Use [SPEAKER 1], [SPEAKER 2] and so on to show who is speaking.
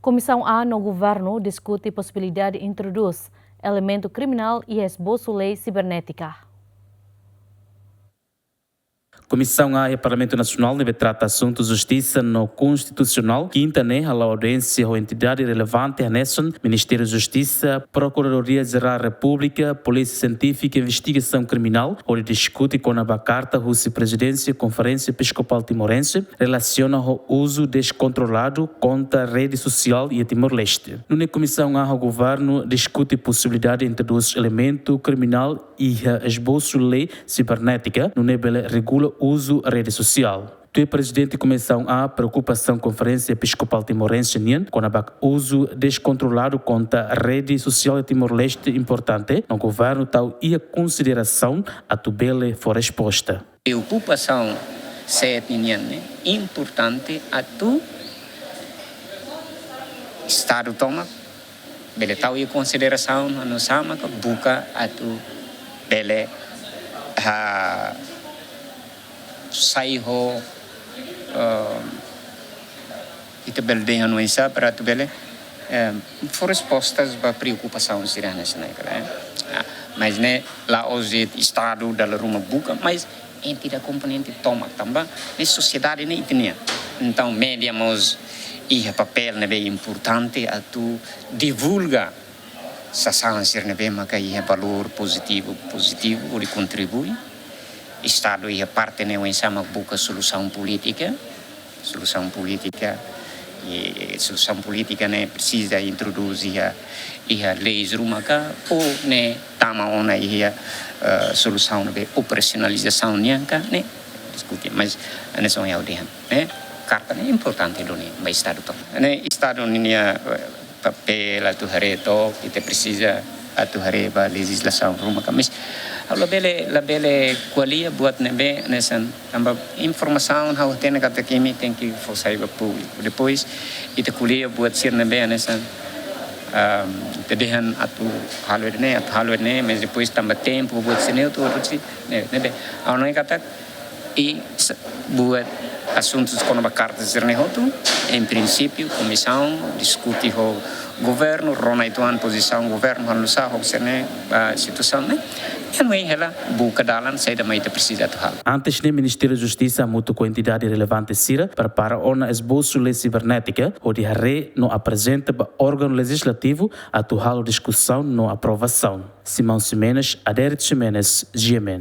[SPEAKER 1] Comissão A no governo discute possibilidade de introduzir elemento criminal e esboço lei cibernética.
[SPEAKER 2] Comissão A e Parlamento Nacional deve tratar assuntos de justiça no constitucional, quinta a audiência ou entidade relevante a nation, Ministério da Justiça, Procuradoria-Geral da República, Polícia Científica e Investigação Criminal, onde discute com a carta Rússia Presidência Conferência Episcopal Timorense, relaciona o uso descontrolado contra a rede social e a Timor-Leste. Na Comissão A, o governo discute a possibilidade de introduzir elemento criminal e esboço lei cibernética, no nível regula uso da rede social. O presidente da Comissão A preocupação Conferência Episcopal Timorense com o uso descontrolado contra a rede social de Timor-Leste importante, o governo tal e a consideração a tubele for exposta.
[SPEAKER 3] Preocupação se opinião importante a tu Estado toma, bele tal e consideração no sama que buka a tu bele sai ho itu bel de anuência para tu bele for respostas para preocupação sirana senai mas né lá hoje estado da ruma buca mas entidade componente toma também na sociedade nem tinha então mediamos e papel né bem importante a tu divulga sasansir né bem maka e valor positivo onde contribui Estado e a parte né o sama busca solução política e solução política né precisa introduzir a leis rumaka ou né tama ona e a solução né operacionalização né discutir mas né são eu de né carta né importante do né mas Estado né Estado né papel a tu hareto que te precisa a tu hareba legislação rumaka mas la bele qualia buat nebe nesan tambah informação how tem kata kimi tem que fossai público depois ita kuliah buat sir nebe nesan tedehan atu halu ne mas depois tambah tempo buat seneu tu nebe awno kata e buat assuntos com a carta zernehotu em princípio comissão discute o governo rona ituan posição governo halusa ho serne situação né e não ela buca dalan sai da maita precisa tu hal
[SPEAKER 2] antes do Ministério da Justiça muito com entidade relevante sira para ona esboço lei cibernética onde a rei não apresenta para órgão legislativo a tu hal discussão no aprovação Simão Ximenes Aderet Ximenes GMN